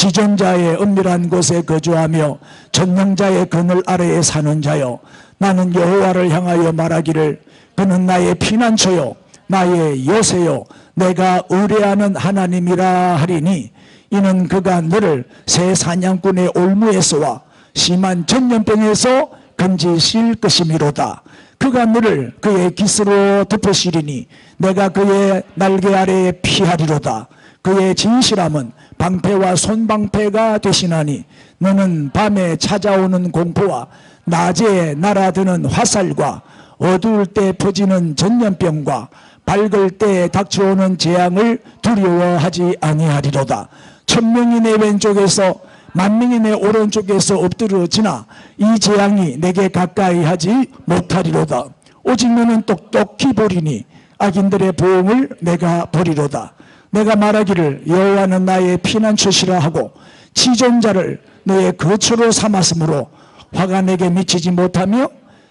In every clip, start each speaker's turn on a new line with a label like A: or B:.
A: 지존자의 은밀한 곳에 거주하며 전능자의 그늘 아래에 사는 자여, 나는 여호와를 향하여 말하기를 그는 나의 피난처요 나의 요새요 내가 의뢰하는 하나님이라 하리니, 이는 그가 너를 새 사냥꾼의 올무에서와 심한 전염병에서 건지실 것이미로다. 그가 너를 그의 깃으로 덮으시리니 내가 그의 날개 아래에 피하리로다. 그의 진실함은 방패와 손방패가 되시나니, 너는 밤에 찾아오는 공포와 낮에 날아드는 화살과 어두울 때 퍼지는 전염병과 밝을 때 닥쳐오는 재앙을 두려워하지 아니하리로다. 1000명이 내 왼쪽에서 10,000명이 내 오른쪽에서 엎드러지나 이 재앙이 내게 가까이 하지 못하리로다. 오직 너는 똑똑히 보리니 악인들의 보응을 내가 보리로다. 내가 말하기를 여호와는 나의 피난처시라 하고 지존자를 너의 거처로 삼았으므로 화가 내게 미치지 못하며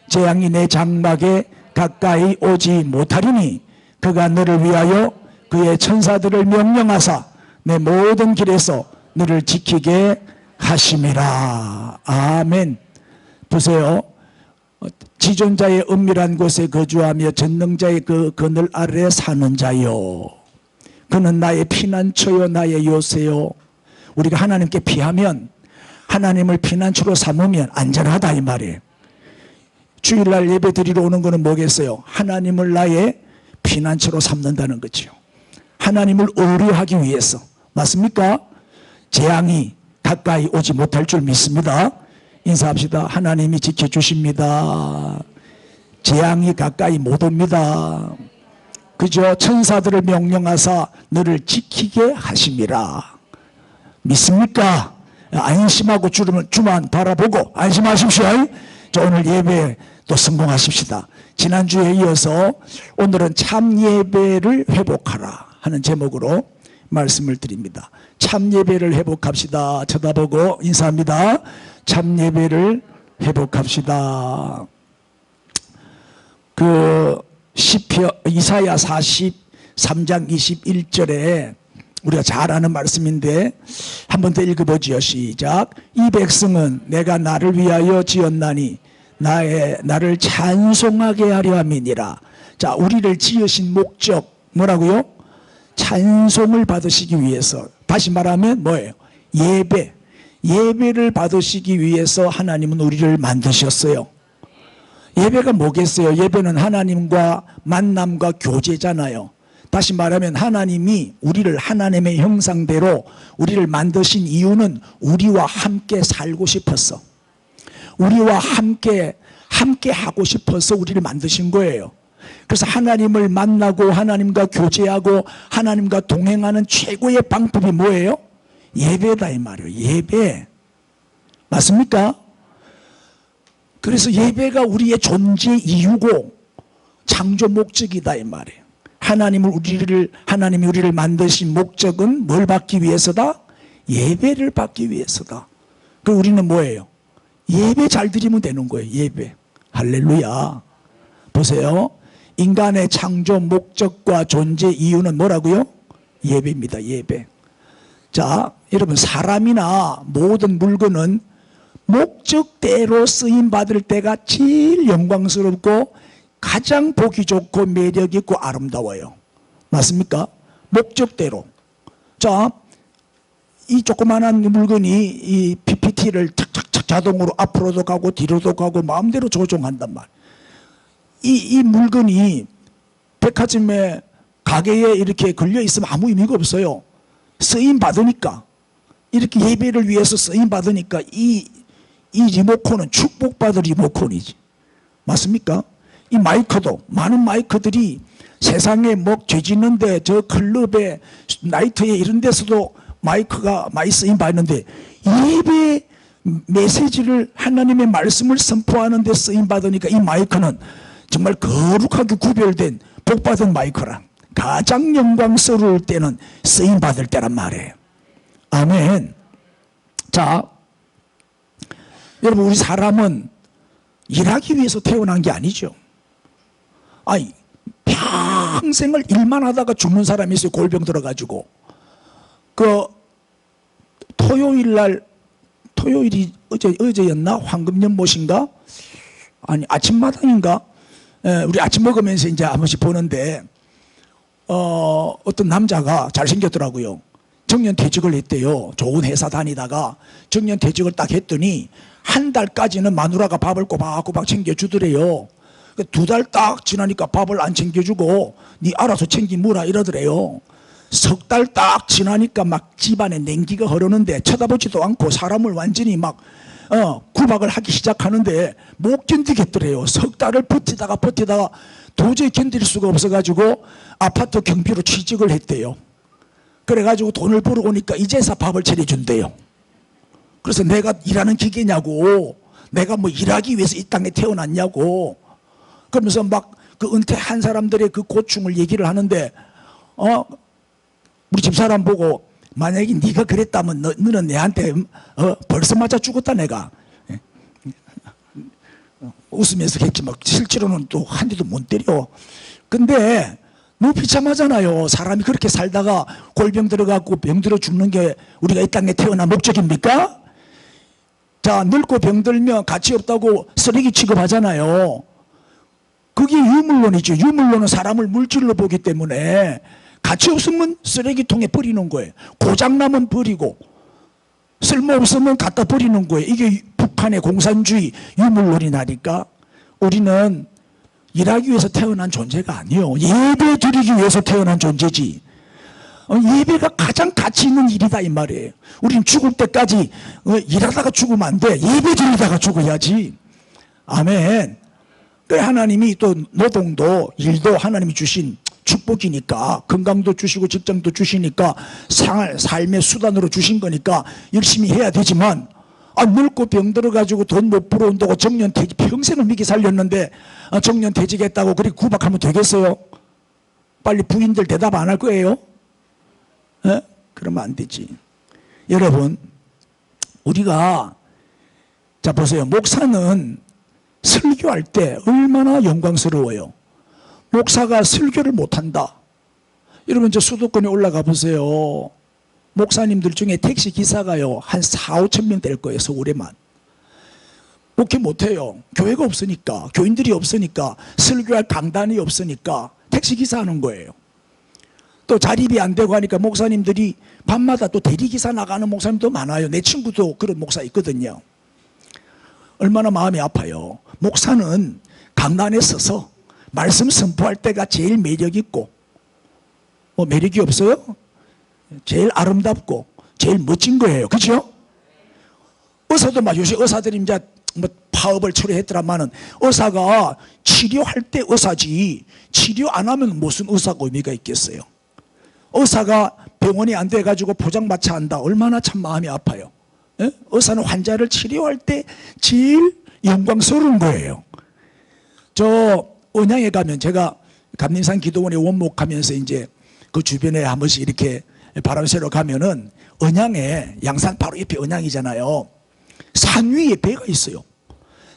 A: 재앙이 내 장막에 가까이 오지 못하리니, 그가 너를 위하여 그의 천사들을 명령하사 내 모든 길에서 너를 지키게 하심이라. 아멘. 보세요. 지존자의 은밀한 곳에 거주하며 전능자의 그 그늘 아래 사는 자요, 그는 나의 피난처요 나의 요새요. 우리가 하나님께 피하면, 하나님을 피난처로 삼으면 안전하다 이 말이에요. 주일날 예배 드리러 오는 것은 뭐겠어요? 하나님을 나의 피난처로 삼는다는 거죠. 하나님을 의뢰하기 위해서. 맞습니까? 재앙이 가까이 오지 못할 줄 믿습니다. 인사합시다. 하나님이 지켜주십니다. 재앙이 가까이 못 옵니다. 그저 천사들을 명령하사 너를 지키게 하심이라. 믿습니까? 안심하고 주만 바라보고 안심하십시오. 자, 오늘 예배 또 성공하십시다. 지난주에 이어서 오늘은 참 예배를 회복하라 하는 제목으로 말씀을 드립니다. 참 예배를 회복합시다. 쳐다보고 인사합니다. 참 예배를 회복합시다. 이사야 43장 21절에 우리가 잘 아는 말씀인데 한 번 더 읽어보지요. 시작. 이 백성은 내가 나를 위하여 지었나니 나를 찬송하게 하려 함이니라. 자, 우리를 지으신 목적 뭐라고요? 찬송을 받으시기 위해서. 다시 말하면 뭐예요? 예배를 받으시기 위해서 하나님은 우리를 만드셨어요. 예배가 뭐겠어요? 예배는 하나님과 만남과 교제잖아요. 다시 말하면 하나님이 우리를 하나님의 형상대로 우리를 만드신 이유는 우리와 함께 살고 싶었어. 우리와 함께 하고 싶어서 우리를 만드신 거예요. 그래서 하나님을 만나고 하나님과 교제하고 하나님과 동행하는 최고의 방법이 뭐예요? 예배다 이 말이에요. 예배. 맞습니까? 그래서 예배가 우리의 존재 이유고 창조 목적이다 이 말이에요. 하나님이 우리를 만드신 목적은 뭘 받기 위해서다? 예배를 받기 위해서다. 그럼 우리는 뭐예요? 예배 잘 드리면 되는 거예요. 예배. 할렐루야. 보세요. 인간의 창조 목적과 존재 이유는 뭐라고요? 예배입니다. 예배. 자, 여러분, 사람이나 모든 물건은 목적대로 쓰임받을 때가 제일 영광스럽고 가장 보기 좋고 매력 있고 아름다워요. 맞습니까? 목적대로. 자, 이 조그마한 물건이 이 PPT를 착착착 자동으로 앞으로도 가고 뒤로도 가고 마음대로 조종한단 말. 이 물건이 백화점에 가게에 이렇게 걸려 있으면 아무 의미가 없어요. 쓰임 받으니까, 이렇게 예배를 위해서 쓰임 받으니까 이 리모컨은 축복받을 리모컨이지. 맞습니까? 이 마이크도, 많은 마이크들이 세상에 뭐 죄짓는데 저 클럽에 나이트에 이런 데서도 마이크가 많이 쓰임 받는데, 예배 메시지를 하나님의 말씀을 선포하는 데 쓰임 받으니까 이 마이크는 정말 거룩하게 구별된 복받은 마이크라. 가장 영광스러울 때는 쓰임 받을 때란 말이에요. 아멘. 자, 여러분, 우리 사람은 일하기 위해서 태어난 게 아니죠. 아니, 평생을 일만 하다가 죽는 사람이 있어요. 골병 들어가지고. 그 토요일이 어제였나? 황금연못인가? 아니, 아침마당인가? 우리 아침 먹으면서 이제 한 번씩 보는데, 어떤 남자가 잘생겼더라고요. 정년퇴직을 했대요. 좋은 회사 다니다가 정년퇴직을 딱 했더니 한 달까지는 마누라가 밥을 꼬박꼬박 챙겨주더래요. 2달 딱 지나니까 밥을 안 챙겨주고 니 알아서 챙기무라 이러더래요. 3달 딱 지나니까 막 집안에 냉기가 흐르는데 쳐다보지도 않고 사람을 완전히 막 구박을 하기 시작하는데 못 견디겠더래요. 3달을 버티다가 도저히 견딜 수가 없어가지고 아파트 경비로 취직을 했대요. 그래가지고 돈을 벌어오니까 이제서 밥을 차려준대요. 그래서 내가 일하는 기계냐고, 내가 뭐 일하기 위해서 이 땅에 태어났냐고, 그러면서 막 그 은퇴한 사람들의 그 고충을 얘기를 하는데, 우리 집사람 보고 만약에 네가 그랬다면 너는 내한테 벌써 맞아 죽었다 내가. 웃으면서 했지만 실제로는 또 한 대도 못 때려. 근데 너무 비참하잖아요. 사람이 그렇게 살다가 골병 들어가고 병 들어 죽는 게 우리가 이 땅에 태어난 목적입니까? 자, 늙고 병들면 가치 없다고 쓰레기 취급하잖아요. 그게 유물론이죠. 유물론은 사람을 물질로 보기 때문에 가치 없으면 쓰레기통에 버리는 거예요. 고장나면 버리고 쓸모없으면 갖다 버리는 거예요. 이게 북한의 공산주의 유물론이 나니까 우리는 일하기 위해서 태어난 존재가 아니에요. 예배 드리기 위해서 태어난 존재지. 예배가 가장 가치 있는 일이다 이 말이에요. 우리는 죽을 때까지 일하다가 죽으면 안 돼. 예배 드리다가 죽어야지. 아멘. 그래 하나님이 또 노동도 일도 하나님이 주신 축복이니까 건강도 주시고 직장도 주시니까 삶의 수단으로 주신 거니까 열심히 해야 되지만 늙고 병들어가지고 돈 못 벌어온다고 정년퇴직 평생을 미기 살렸는데 정년퇴직했다고 그렇게 구박하면 되겠어요? 빨리 부인들 대답 안 할 거예요? 그러면 안 되지. 여러분 우리가 자 보세요. 목사는 설교할 때 얼마나 영광스러워요. 목사가 설교를 못한다. 여러분 저 수도권에 올라가 보세요. 목사님들 중에 택시 기사가요 한 4, 5천 명 될 거예요. 서울에만. 목회 못해요. 교회가 없으니까, 교인들이 없으니까, 설교할 강단이 없으니까 택시 기사 하는 거예요. 또 자립이 안 되고 하니까 목사님들이 밤마다 또 대리기사 나가는 목사님도 많아요. 내 친구도 그런 목사 있거든요. 얼마나 마음이 아파요. 목사는 강단에 서서 말씀 선포할 때가 제일 매력 있고, 뭐 매력이 없어요? 제일 아름답고 제일 멋진 거예요. 그렇죠? 의사도 막 요새 의사들이 이제 뭐 파업을 처리했더라마는 의사가 치료할 때 의사지 치료 안 하면 무슨 의사가 의미가 있겠어요? 의사가 병원이 안 돼가지고 포장마차 한다. 얼마나 참 마음이 아파요. 예? 의사는 환자를 치료할 때 제일 영광스러운 거예요. 저 언양에 가면 제가 감림산 기도원에 원목하면서 이제 그 주변에 한 번씩 이렇게 바람 쐬러 가면은 언양에 양산 바로 옆에 언양이잖아요. 산 위에 배가 있어요.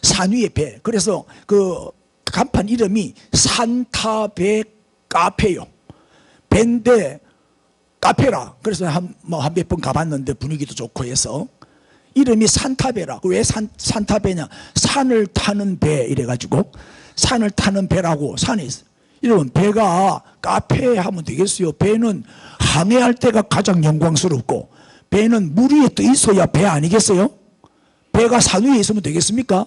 A: 산 위에 배. 그래서 그 간판 이름이 산타배 카페요. 배인데 카페라. 그래서 한 몇 번 가봤는데 분위기도 좋고 해서 이름이 산타배라. 왜 산타배냐? 산을 타는 배 이래가지고 산을 타는 배라고 산이 있어요. 여러분 배가 카페 하면 되겠어요? 배는 항해할 때가 가장 영광스럽고 배는 물 위에 떠 있어야 배 아니겠어요? 배가 산 위에 있으면 되겠습니까?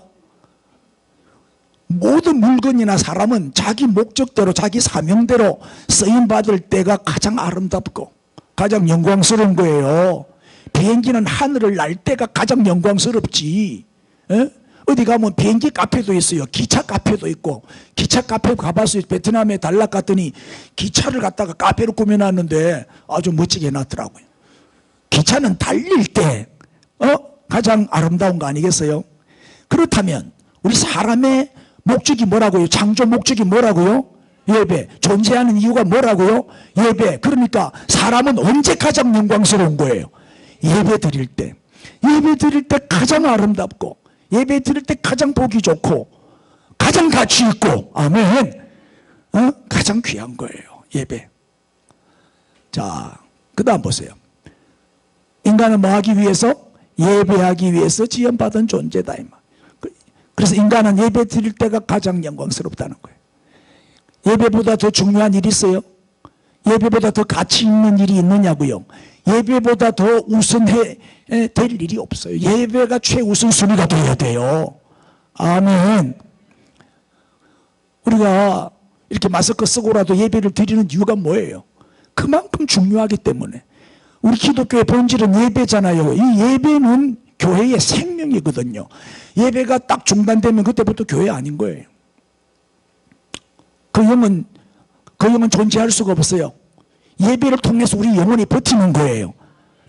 A: 모든 물건이나 사람은 자기 목적대로 자기 사명대로 쓰임받을 때가 가장 아름답고 가장 영광스러운 거예요. 비행기는 하늘을 날 때가 가장 영광스럽지. 에? 어디 가면 비행기 카페도 있어요. 기차 카페도 있고. 기차 카페 가봤어요. 베트남에 단락 갔더니 기차를 갖다가 카페로 꾸며놨는데 아주 멋지게 해놨더라고요. 기차는 달릴 때 가장 아름다운 거 아니겠어요? 그렇다면 우리 사람의 목적이 뭐라고요? 창조 목적이 뭐라고요? 예배. 존재하는 이유가 뭐라고요? 예배. 그러니까 사람은 언제 가장 영광스러운 거예요? 예배 드릴 때. 예배 드릴 때 가장 아름답고 예배 드릴 때 가장 보기 좋고 가장 가치 있고 아멘. 가장 귀한 거예요. 예배. 자, 그 다음 보세요. 인간은 뭐 하기 위해서? 예배하기 위해서 지음받은 존재다 이 말. 그래서 인간은 예배 드릴 때가 가장 영광스럽다는 거예요. 예배보다 더 중요한 일이 있어요? 예배보다 더 가치 있는 일이 있느냐고요? 예배보다 더 우선해야 될 일이 없어요. 예배가 최우선순위가 되어야 돼요. 아멘. 우리가 이렇게 마스크 쓰고라도 예배를 드리는 이유가 뭐예요? 그만큼 중요하기 때문에. 우리 기독교의 본질은 예배잖아요. 이 예배는 교회의 생명이거든요. 예배가 딱 중단되면 그때부터 교회 아닌 거예요. 그 영은 존재할 수가 없어요. 예배를 통해서 우리 영혼이 버티는 거예요.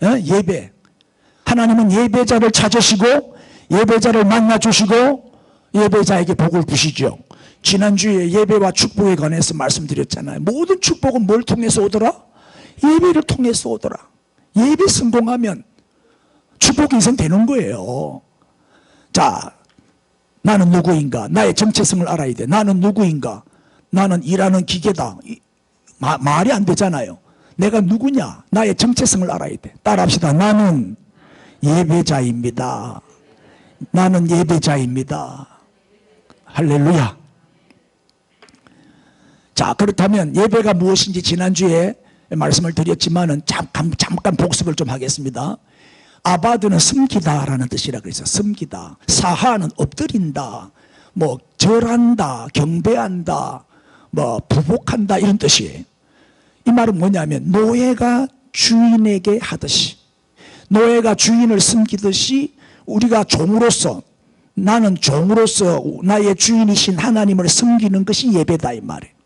A: 예배. 하나님은 예배자를 찾으시고 예배자를 만나주시고 예배자에게 복을 부시죠. 지난주에 예배와 축복에 관해서 말씀드렸잖아요. 모든 축복은 뭘 통해서 오더라? 예배를 통해서 오더라. 예배 성공하면 축복 인생 되는 거예요. 자, 나는 누구인가? 나의 정체성을 알아야 돼. 나는 누구인가? 나는 일하는 기계다. 말이 안 되잖아요. 내가 누구냐? 나의 정체성을 알아야 돼. 따라합시다. 나는 예배자입니다. 나는 예배자입니다. 할렐루야. 자, 그렇다면 예배가 무엇인지 지난주에 말씀을 드렸지만은 잠깐 복습을 좀 하겠습니다. 아바드는 섬기다라는 뜻이라 그랬어요. 섬기다. 사하는 엎드린다. 뭐 절한다, 경배한다, 뭐 부복한다 이런 뜻이에요. 이 말은 뭐냐면 노예가 주인에게 하듯이, 노예가 주인을 섬기듯이 우리가 종으로서, 나는 종으로서 나의 주인이신 하나님을 섬기는 것이 예배다 이 말이에요.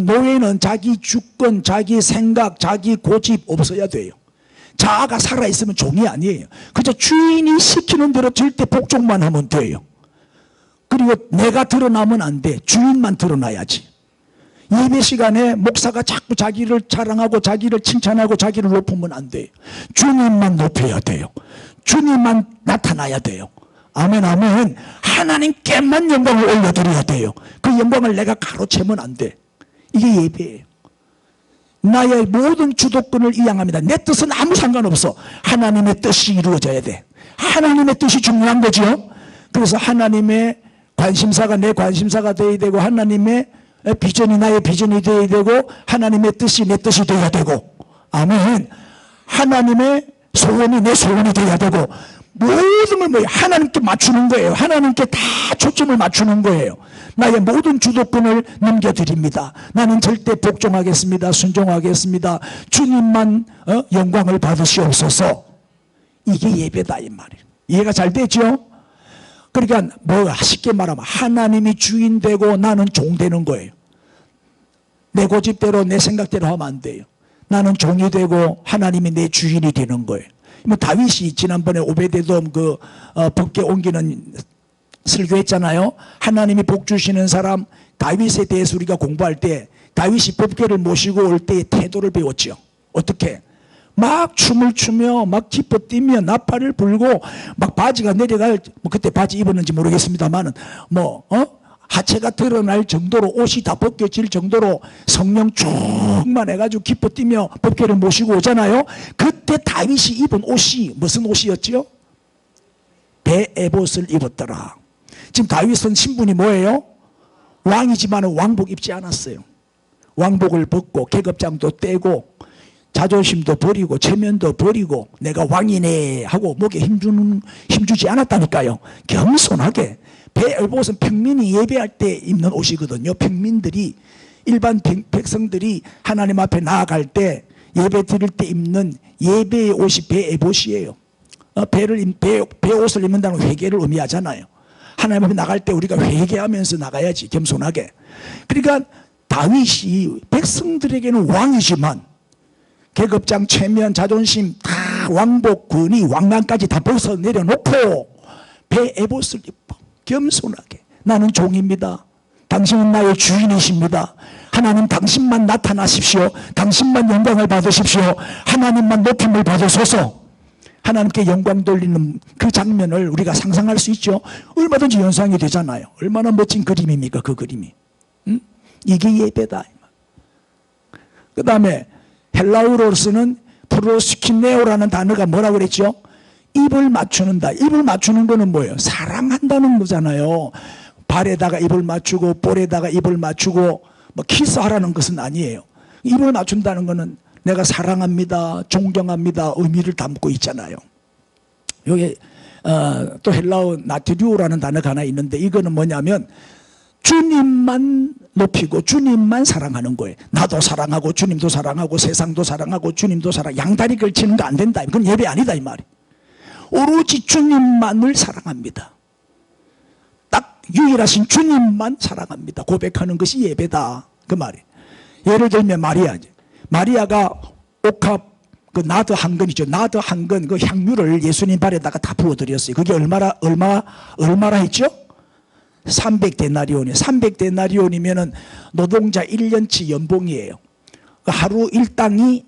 A: 노예는 자기 주권, 자기 생각, 자기 고집 없어야 돼요. 자아가 살아있으면 종이 아니에요. 그저 주인이 시키는 대로 절대 복종만 하면 돼요. 그리고 내가 드러나면 안 돼. 주인만 드러나야지. 예배 시간에 목사가 자꾸 자기를 자랑하고 자기를 칭찬하고 자기를 높으면 안 돼요. 주님만 높여야 돼요. 주님만 나타나야 돼요. 아멘 아멘. 하나님께만 영광을 올려드려야 돼요. 그 영광을 내가 가로채면 안 돼. 이게 예배예요. 나의 모든 주도권을 이양합니다. 내 뜻은 아무 상관없어. 하나님의 뜻이 이루어져야 돼. 하나님의 뜻이 중요한 거죠. 그래서 하나님의 관심사가 내 관심사가 되어야 되고, 하나님의 비전이 나의 비전이 되어야 되고, 하나님의 뜻이 내 뜻이 되어야 되고, 아멘. 하나님의 소원이 내 소원이 되어야 되고, 모든 걸 뭐예요? 하나님께 맞추는 거예요. 하나님께 다 초점을 맞추는 거예요. 나의 모든 주도권을 넘겨드립니다. 나는 절대 복종하겠습니다. 순종하겠습니다. 주님만 영광을 받으시옵소서. 이게 예배다 이 말이에요. 이해가 잘 되죠? 그러니까 뭐 쉽게 말하면 하나님이 주인 되고 나는 종 되는 거예요. 내 고집대로 내 생각대로 하면 안 돼요. 나는 종이 되고 하나님이 내 주인이 되는 거예요. 뭐 다윗이 지난번에 오베데돔 법궤 옮기는 설교했잖아요. 하나님이 복 주시는 사람 다윗에 대해서 우리가 공부할 때 다윗이 법궤를 모시고 올 때의 태도를 배웠죠. 어떻게? 막 춤을 추며 막 기뻐 뛰며 나팔을 불고 막 바지가 내려갈, 뭐 그때 바지 입었는지 모르겠습니다만은 하체가 드러날 정도로 옷이 다 벗겨질 정도로 성령 충만해가지고 기뻐 뛰며 법궤를 모시고 오잖아요. 그때 다윗이 입은 옷이 무슨 옷이었죠? 베에봇을 입었더라. 지금 다윗은 신분이 뭐예요? 왕이지만 왕복 입지 않았어요. 왕복을 벗고 계급장도 떼고 자존심도 버리고 체면도 버리고 내가 왕이네 하고 목에 힘주지 않았다니까요. 겸손하게. 베에봇은 평민이 예배할 때 입는 옷이거든요. 평민들이, 일반 백성들이 하나님 앞에 나아갈 때 예배 드릴 때 입는 예배의 옷이 베에봇이에요. 베옷을 입는다는 회개를 의미하잖아요. 하나님 앞에 나갈 때 우리가 회개하면서 나가야지, 겸손하게. 그러니까 다윗이 백성들에게는 왕이지만 계급장, 체면, 자존심 다 왕복, 권위, 왕관까지 다 벗어 내려놓고 베에봇을 입고 겸손하게, 나는 종입니다. 당신은 나의 주인이십니다. 하나님 당신만 나타나십시오. 당신만 영광을 받으십시오. 하나님만 높임을 받으소서. 하나님께 영광 돌리는 그 장면을 우리가 상상할 수 있죠. 얼마든지 연상이 되잖아요. 얼마나 멋진 그림입니까 그 그림이. 이게 예배다. 그 다음에 헬라어로서는 프로스키네오라는 단어가 뭐라고 그랬죠? 입을 맞추는다. 입을 맞추는 거는 뭐예요? 사랑한다는 거잖아요. 발에다가 입을 맞추고 볼에다가 입을 맞추고 뭐 키스하라는 것은 아니에요. 입을 맞춘다는 거는 내가 사랑합니다, 존경합니다 의미를 담고 있잖아요. 여기 또 헬라어 나트리오라는 단어가 하나 있는데 이거는 뭐냐면 주님만 높이고 주님만 사랑하는 거예요. 나도 사랑하고 주님도 사랑하고 세상도 사랑하고 주님도 사랑, 양다리 걸치는 거 안 된다. 그건 예배 아니다 이 말이에요. 오로지 주님만을 사랑합니다. 딱 유일하신 주님만 사랑합니다. 고백하는 것이 예배다 그 말이에요. 예를 들면 마리아가 옥합 그 나드 한 근이죠. 나드 한 근 그 향유를 예수님 발에다가 다 부어드렸어요. 그게 얼마나 했죠? 300데나리온이에요. 300데나리온이면은 노동자 1년치 연봉이에요. 하루 일당이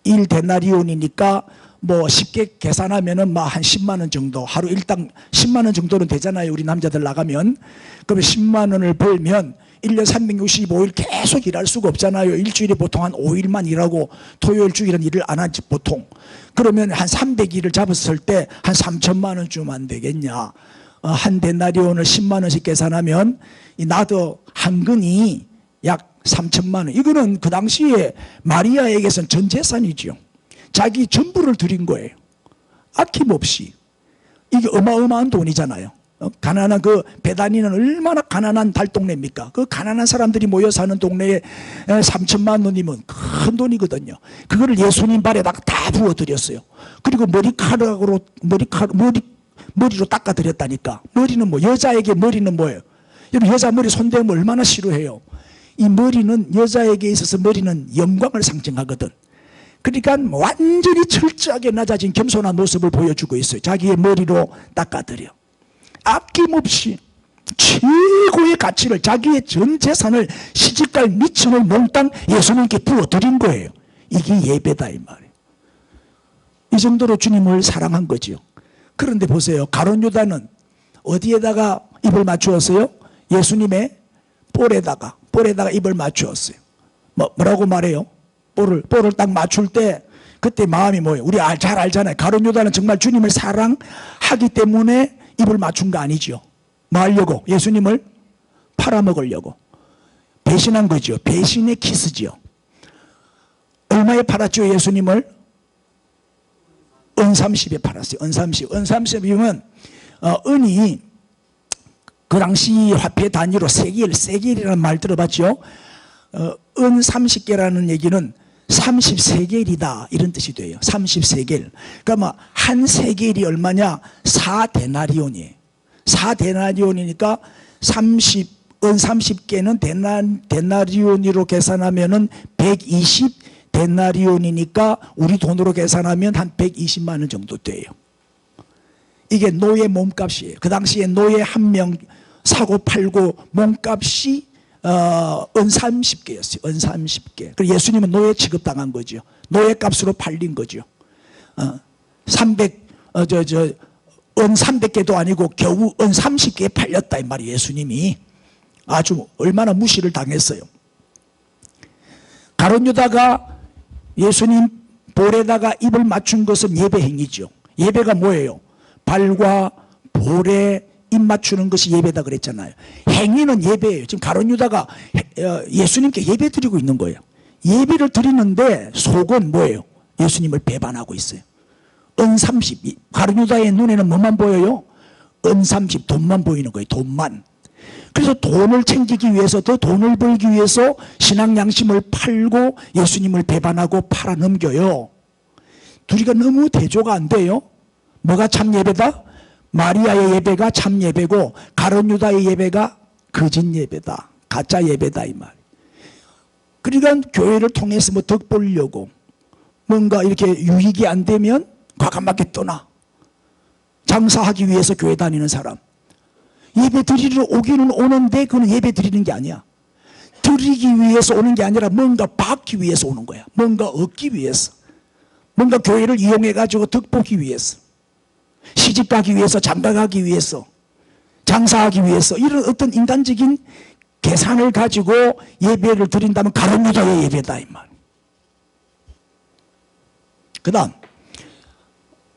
A: 1데나리온이니까 뭐 쉽게 계산하면은 뭐 한 10만 원 정도, 하루 일당 10만 원 정도는 되잖아요. 우리 남자들 나가면. 그러면 10만 원을 벌면 1년 365일 계속 일할 수가 없잖아요. 일주일에 보통 한 5일만 일하고 토요일 주일은 일을 안 하지 보통. 그러면 한 300일을 잡았을 때 한 3천만 원 주면 안 되겠냐. 한 데나리온을 10만 원씩 계산하면 이 나드 한 근이 약 3천만 원. 이거는 그 당시에 마리아에게선 전 재산이죠. 자기 전부를 드린 거예요. 아낌없이. 이게 어마어마한 돈이잖아요. 가난한 그 베다니는 얼마나 가난한 달동네입니까? 그 가난한 사람들이 모여 사는 동네에 3천만 원이면 큰 돈이거든요. 그거를 예수님 발에다가 다 부어드렸어요. 그리고 머리로 닦아드렸다니까. 머리는 뭐, 여자에게 머리는 뭐예요? 여러분 여자 머리 손대면 얼마나 싫어해요. 이 머리는 여자에게 있어서 머리는 영광을 상징하거든. 그러니까 완전히 철저하게 낮아진 겸손한 모습을 보여주고 있어요. 자기의 머리로 닦아드려. 아낌없이 최고의 가치를, 자기의 전 재산을 시집갈 미천을 몽땅 예수님께 부어드린 거예요. 이게 예배다 이 말이에요. 이 정도로 주님을 사랑한 거죠. 그런데 보세요. 가룟 유다는 어디에다가 입을 맞추었어요? 예수님의 볼에다가 입을 맞추었어요. 뭐라고 말해요? 볼을 딱 맞출 때 그때 마음이 뭐예요? 우리 잘 알잖아요. 가룟 유다는 정말 주님을 사랑하기 때문에 입을 맞춘 거 아니죠. 뭐 하려고? 예수님을 팔아먹으려고. 배신한 거죠. 배신의 키스지요. 얼마에 팔았죠? 예수님을? 은 30에 팔았어요. 은 30. 은 30이면 은이 그 당시 화폐 단위로 세겔이라는 말 들어봤죠? 은 30개라는 얘기는 30세겔이다 이런 뜻이 돼요. 30세겔. 그러니까 한 세겔이 얼마냐? 4데나리온이에요. 4데나리온이니까 은 30개는 데나리온으로 계산하면은 120데나리온이니까 우리 돈으로 계산하면 한 120만 원 정도 돼요. 이게 노예 몸값이에요. 그 당시에 노예 한 명 사고 팔고 몸값이 은 30개였어요. 은 30개. 그리고 예수님은 노예 취급당한 거죠. 노예 값으로 팔린 거죠. 은 300개도 아니고 겨우 은 30개에 팔렸다 이 말이에요. 예수님이 아주 얼마나 무시를 당했어요. 가룟 유다가 예수님 볼에다가 입을 맞춘 것은 예배 행위죠. 예배가 뭐예요? 발과 볼에 입 맞추는 것이 예배다 그랬잖아요. 행위는 예배예요. 지금 가룟 유다가 예수님께 예배 드리고 있는 거예요. 예배를 드리는데 속은 뭐예요? 예수님을 배반하고 있어요. 은 30. 가룟 유다의 눈에는 뭐만 보여요? 은 30. 돈만 보이는 거예요. 돈만. 그래서 돈을 챙기기 위해서, 더 돈을 벌기 위해서 신앙 양심을 팔고 예수님을 배반하고 팔아넘겨요. 둘이가 너무 대조가 안 돼요. 뭐가 참 예배다? 마리아의 예배가 참 예배고 가룟 유다의 예배가 거짓 예배다. 가짜 예배다 이 말. 그러니까 교회를 통해서 뭐 덕 보려고 뭔가 이렇게 유익이 안 되면 과감하게 떠나. 장사하기 위해서 교회 다니는 사람. 예배 드리러 오기는 오는데 그건 예배 드리는 게 아니야. 드리기 위해서 오는 게 아니라 뭔가 받기 위해서 오는 거야. 뭔가 얻기 위해서. 뭔가 교회를 이용해 가지고 덕 보기 위해서. 시집 가기 위해서, 장가 가기 위해서, 장사하기 위해서, 이런 어떤 인간적인 계산을 가지고 예배를 드린다면 가룟 유다의 예배다 이 말. 그 다음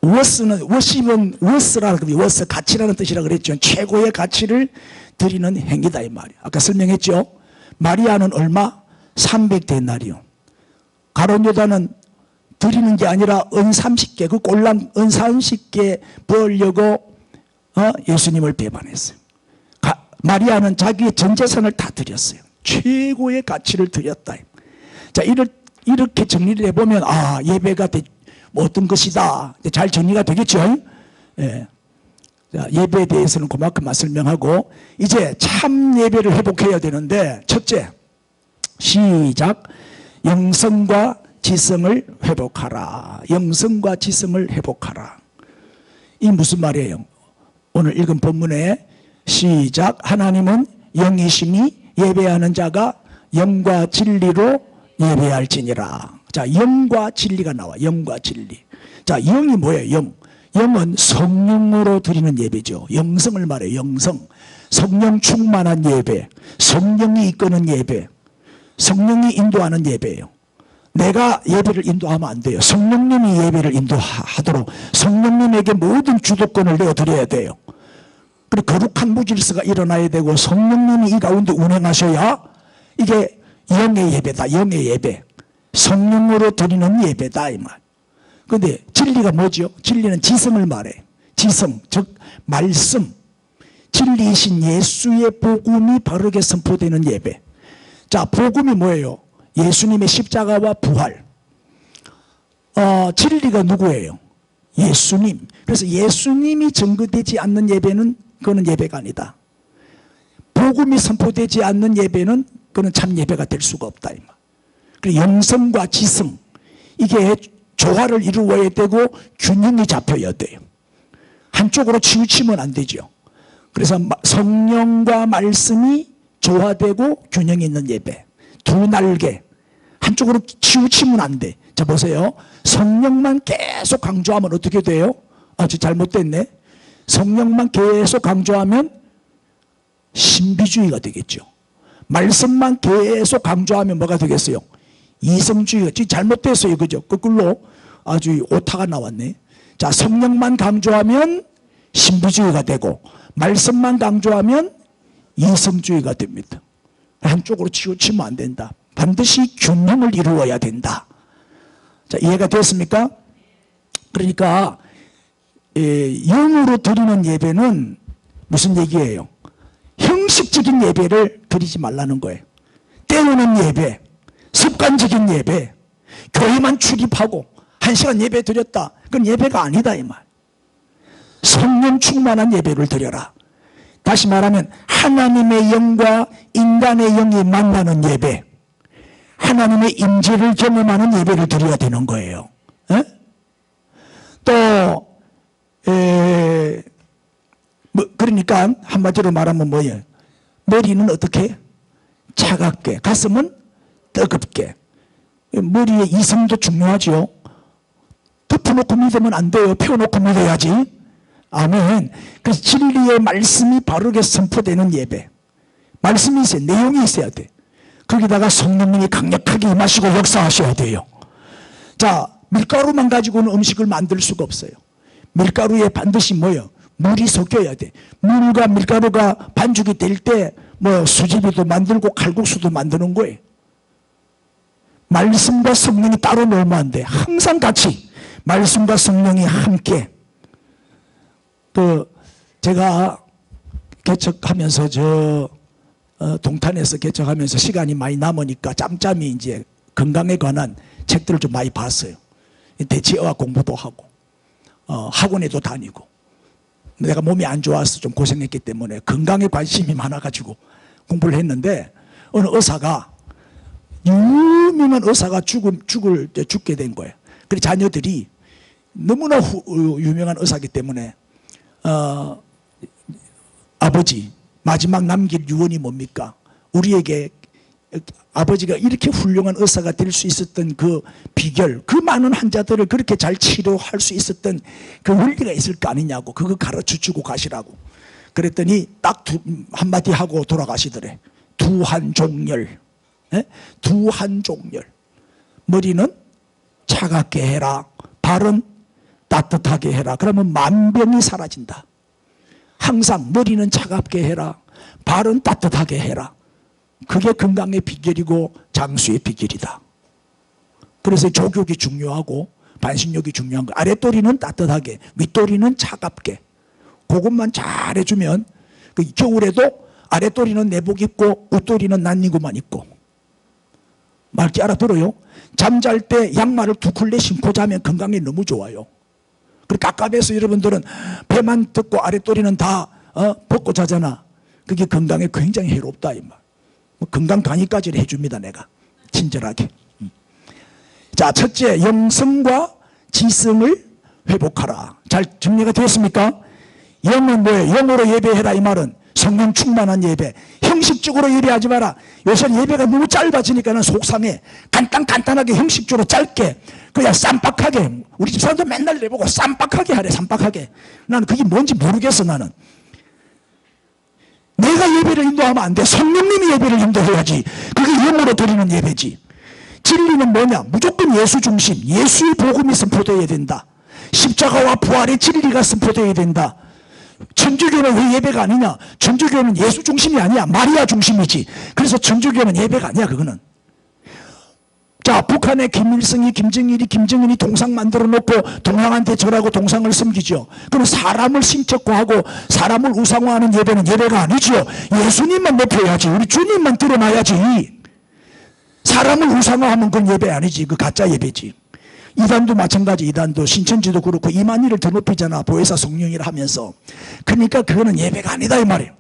A: 워십은 워스 가치라는 뜻이라고 그랬죠. 최고의 가치를 드리는 행위다 이 말이에요. 아까 설명했죠. 마리아는 얼마? 300데나리온. 가룟 유다는 드리는 게 아니라 은 30개, 그 꼴랑 은 30개 벌려고 예수님을 배반했어요. 마리아는 자기의 전 재산을 다 드렸어요. 최고의 가치를 드렸다. 자, 이렇게 정리를 해보면 예배가 어떤 것이다. 잘 정리가 되겠죠. 예. 자, 예배에 대해서는 그만큼만 설명하고 이제 참 예배를 회복해야 되는데, 첫째, 시작. 영성과 지성을 회복하라. 영성과 지성을 회복하라. 이 무슨 말이에요? 오늘 읽은 본문에 시작. 하나님은 영이시니 예배하는 자가 영과 진리로 예배할지니라. 자, 영과 진리가 나와. 영과 진리. 자, 영이 뭐예요? 영. 영은 성령으로 드리는 예배죠. 영성을 말해요. 영성. 성령 충만한 예배. 성령이 이끄는 예배. 성령이 인도하는 예배예요. 내가 예배를 인도하면 안 돼요. 성령님이 예배를 인도하도록 성령님에게 모든 주도권을 내어드려야 돼요. 그리고 거룩한 무질서가 일어나야 되고 성령님이 이 가운데 운행하셔야 이게 영의 예배다. 영의 예배. 성령으로 드리는 예배다 이 말. 그런데 진리가 뭐죠? 진리는 지성을 말해. 지성, 즉 말씀. 진리이신 예수의 복음이 바르게 선포되는 예배. 자, 복음이 뭐예요? 예수님의 십자가와 부활. 진리가 누구예요? 예수님. 그래서 예수님이 증거되지 않는 예배는 그거는 예배가 아니다. 복음이 선포되지 않는 예배는 그거는 참 예배가 될 수가 없다. 그리고 영성과 지성, 이게 조화를 이루어야 되고 균형이 잡혀야 돼요. 한쪽으로 치우치면 안 되죠. 그래서 성령과 말씀이 조화되고 균형이 있는 예배. 두 날개. 한쪽으로 치우치면 안 돼. 자, 보세요. 성령만 계속 강조하면 어떻게 돼요? 저 잘못됐네. 성령만 계속 강조하면 신비주의가 되겠죠. 말씀만 계속 강조하면 뭐가 되겠어요? 이성주의가 잘못됐어요. 그죠? 거꾸로 아주 오타가 나왔네. 자, 성령만 강조하면 신비주의가 되고 말씀만 강조하면 이성주의가 됩니다. 한쪽으로 치우치면 안 된다. 반드시 균형을 이루어야 된다. 자, 이해가 됐습니까? 그러니까 영으로 드리는 예배는 무슨 얘기예요? 형식적인 예배를 드리지 말라는 거예요. 때우는 예배, 습관적인 예배, 교회만 출입하고 1시간 예배 드렸다. 그건 예배가 아니다 이 말. 성령 충만한 예배를 드려라. 다시 말하면 하나님의 영과 인간의 영이 만나는 예배, 하나님의 임재를 경험하는 예배를 드려야 되는 거예요. 또 그러니까 한마디로 말하면 뭐예요? 머리는 어떻게? 차갑게, 가슴은 뜨겁게. 머리의 이성도 중요하죠. 덮어놓고 믿으면 안 돼요. 펴놓고 믿어야지. 아멘. 그래서 진리의 말씀이 바르게 선포되는 예배. 말씀이 있어야, 내용이 있어야 돼. 거기다가 성령님이 강력하게 임하시고 역사하셔야 돼요. 자, 밀가루만 가지고는 음식을 만들 수가 없어요. 밀가루에 반드시 뭐예요? 물이 섞여야 돼. 물과 밀가루가 반죽이 될 때 뭐 수제비도 만들고 칼국수도 만드는 거예요. 말씀과 성령이 따로 놀면 안 돼. 항상 같이 말씀과 성령이 함께. 제가 개척하면서 동탄에서 개척하면서 시간이 많이 남으니까 짬짬이 이제 건강에 관한 책들을 좀 많이 봤어요. 대체의학 공부도 하고 학원에도 다니고. 내가 몸이 안 좋아서 좀 고생했기 때문에 건강에 관심이 많아가지고 공부를 했는데 어느 의사가, 유명한 의사가 죽게 된 거예요. 그래서 자녀들이 너무나 유명한 의사이기 때문에 아버지 마지막 남길 유언이 뭡니까? 우리에게 아버지가 이렇게 훌륭한 의사가 될 수 있었던 그 비결, 그 많은 환자들을 그렇게 잘 치료할 수 있었던 그 원리가 있을 거 아니냐고, 그거 가르쳐주고 가시라고. 그랬더니 딱 한마디 하고 돌아가시더래. 두한종열. 두한종열. 머리는 차갑게 해라. 발은 따뜻하게 해라. 그러면 만병이 사라진다. 항상 머리는 차갑게 해라. 발은 따뜻하게 해라. 그게 건강의 비결이고 장수의 비결이다. 그래서 족욕이 중요하고 반신욕이 중요한 거. 아랫도리는 따뜻하게, 윗도리는 차갑게. 그것만 잘 해주면 그 겨울에도 아랫도리는 내복 입고 윗도리는 난닝구만 입고. 말기 알아들어요? 잠잘 때 양말을 2켤레 신고 자면 건강에 너무 좋아요. 그리고 깝깝해서 여러분들은 배만 뜯고 아랫도리는 다 벗고 자잖아. 그게 건강에 굉장히 해롭다 이 말. 건강 강의까지 해줍니다 내가 친절하게. 자, 첫째, 영성과 지성을 회복하라. 잘 정리가 되었습니까? 영은 뭐예요? 영으로 예배해라 이 말은 성령 충만한 예배. 형식적으로 예배하지 마라. 요새 예배가 너무 짧아지니까 속상해. 간단하게 형식적으로 짧게 그냥 쌈박하게. 우리 집사람도 맨날 내보고 쌈박하게 하래. 쌈박하게. 나는 그게 뭔지 모르겠어. 나는 내가 예배를 인도하면 안 돼. 성령님이 예배를 인도해야지. 그게 영으로 드리는 예배지. 진리는 뭐냐? 무조건 예수 중심, 예수의 복음이 선포되어야 된다. 십자가와 부활의 진리가 선포되어야 된다. 천주교는 왜 예배가 아니냐? 천주교는 예수 중심이 아니야. 마리아 중심이지. 그래서 천주교는 예배가 아니야. 그거는. 자, 북한의 김일성이, 김정일이, 김정은이 동상 만들어 놓고 동양한테 절하고 동상을 섬기죠. 그럼 사람을 신격화하고 사람을 우상화하는 예배는 예배가 아니죠. 예수님만 높여야지. 우리 주님만 드러나야지. 사람을 우상화하면 그건 예배 아니지. 그 가짜 예배지. 이단도 마찬가지. 이단도 신천지도 그렇고 이만희를 더 높이잖아. 보혜사 성령이라 하면서. 그러니까 그거는 예배가 아니다 이 말이에요.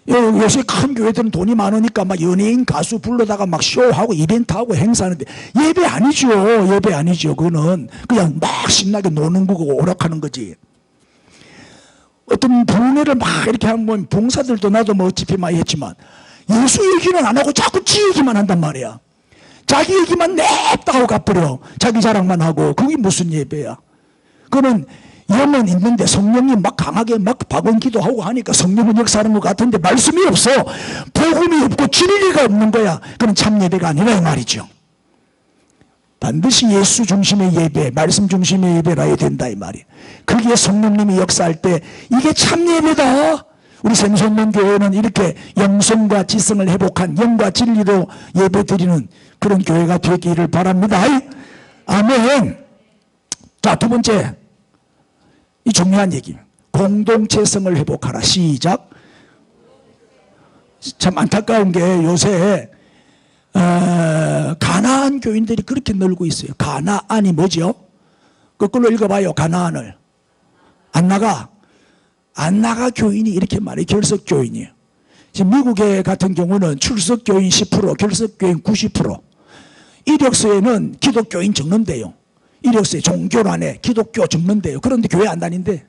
A: 요새 큰 교회들은 돈이 많으니까 막 연예인 가수 불러다가 막 쇼하고 이벤트하고 행사하는데 예배 아니죠. 예배 아니죠. 그거는 그냥 막 신나게 노는 거고 오락하는 거지. 어떤 분회를 막 이렇게 하면 봉사들도 나도 뭐 어차피 많이 했지만 예수 얘기는 안 하고 자꾸 지 얘기만 한단 말이야. 자기 얘기만 냅다 하고 가버려. 자기 자랑만 하고. 그게 무슨 예배야. 그거는 영은 있는데 성령이 막 강하게 막 박원 기도하고 하니까 성령은 역사하는 것 같은데 말씀이 없어. 복음이 없고 진리가 없는 거야. 그건 참 예배가 아니라 이 말이죠. 반드시 예수 중심의 예배, 말씀 중심의 예배라 해야 된다 이 말이에요. 거기에 성령님이 역사할 때 이게 참 예배다. 우리 생선문 교회는 이렇게 영성과 지성을 회복한 영과 진리로 예배드리는 그런 교회가 되기를 바랍니다. 아멘. 자, 두 번째, 이 중요한 얘기. 공동체성을 회복하라. 시작. 참 안타까운 게 요새 가나안 교인들이 그렇게 늘고 있어요. 가나안이 뭐죠? 거꾸로 읽어봐요. 가나안을. 안 나가 교인이 이렇게 말해요. 결석 교인이에요. 지금 미국에 같은 경우는 출석 교인 10%, 결석 교인 90%. 이력서에는 기독교인 적는데요. 이력서에 종교란에 기독교 적는데요. 그런데 교회 안 다닌대.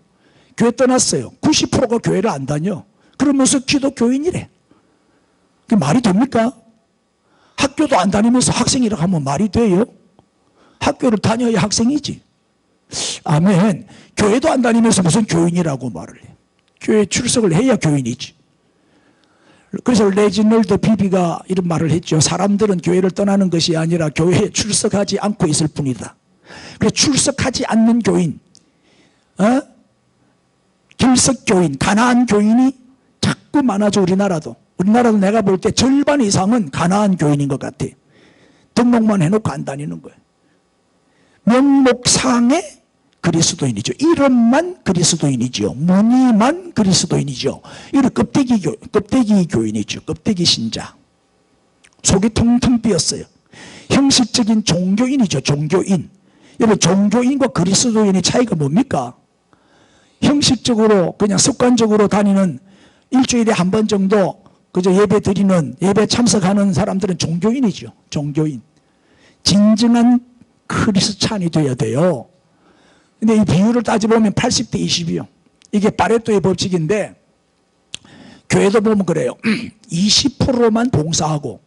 A: 교회 떠났어요. 90%가 교회를 안 다녀. 그러면서 기독교인이래. 그게 말이 됩니까? 학교도 안 다니면서 학생이라고 하면 말이 돼요? 학교를 다녀야 학생이지. 아멘. 교회도 안 다니면서 무슨 교인이라고 말을 해. 교회 출석을 해야 교인이지. 그래서 레지널드 비비가 이런 말을 했죠. 사람들은 교회를 떠나는 것이 아니라 교회에 출석하지 않고 있을 뿐이다. 그래서 출석하지 않는 교인, 결석교인, 가나안 교인이 자꾸 많아져. 우리나라도 내가 볼 때 절반 이상은 가나안 교인인 것 같아. 등록만 해놓고 안 다니는 거예요. 명목상의 그리스도인이죠. 이름만 그리스도인이죠. 무늬만 그리스도인이죠. 이런 껍데기 교인이죠. 껍데기 신자. 속이 텅텅 비었어요. 형식적인 종교인이죠. 종교인. 여러분, 종교인과 그리스도인의 차이가 뭡니까? 형식적으로 그냥 습관적으로 다니는 일주일에 한 번 정도 그저 예배 드리는, 예배 참석하는 사람들은 종교인이죠. 종교인. 진정한 크리스찬이 돼야 돼요. 근데 이 비율을 따져보면 80대 20이요. 이게 파레토의 법칙인데 교회도 보면 그래요. 20%만 봉사하고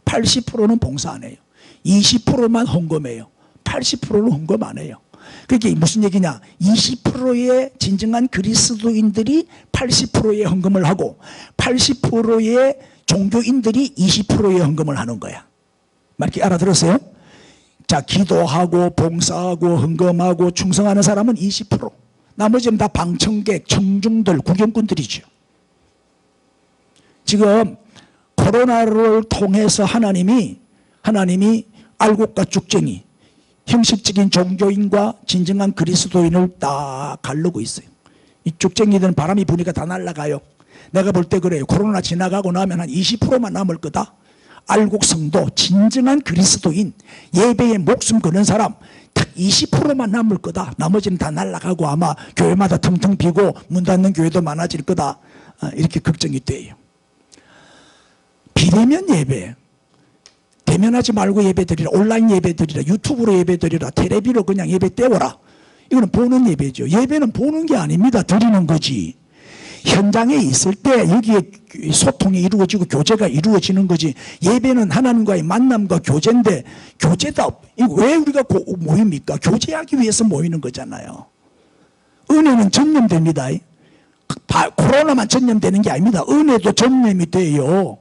A: 80%는 봉사 안 해요. 20%만 헌금해요. 80%는 헌금 안 해요. 그게 무슨 얘기냐? 20%의 진정한 그리스도인들이 80%의 헌금을 하고 80%의 종교인들이 20%의 헌금을 하는 거야. 맞게 알아들었어요? 자, 기도하고 봉사하고 헌금하고 충성하는 사람은 20%. 나머지는 다 방청객, 청중들, 구경꾼들이죠. 지금 코로나를 통해서 하나님이 알곡과 쭉쟁이, 형식적인 종교인과 진정한 그리스도인을 딱 가르고 있어요. 이 쭉쟁이들은 바람이 부니까 다 날아가요. 내가 볼 때 그래요. 코로나 지나가고 나면 한 20%만 남을 거다. 알곡 성도, 진정한 그리스도인, 예배에 목숨 거는 사람 딱 20%만 남을 거다. 나머지는 다 날아가고 아마 교회마다 텅텅 비고 문 닫는 교회도 많아질 거다. 이렇게 걱정이 돼요. 비대면 예배, 대면하지 말고 예배 드리라, 온라인 예배 드리라, 유튜브로 예배 드리라, 텔레비로 그냥 예배 때워라. 이거는 보는 예배죠. 예배는 보는 게 아닙니다. 드리는 거지. 현장에 있을 때 여기에 소통이 이루어지고 교제가 이루어지는 거지. 예배는 하나님과의 만남과 교제인데, 교제다. 왜 우리가 모입니까? 교제하기 위해서 모이는 거잖아요. 은혜는 전념됩니다. 코로나만 전념되는 게 아닙니다. 은혜도 전념이 돼요.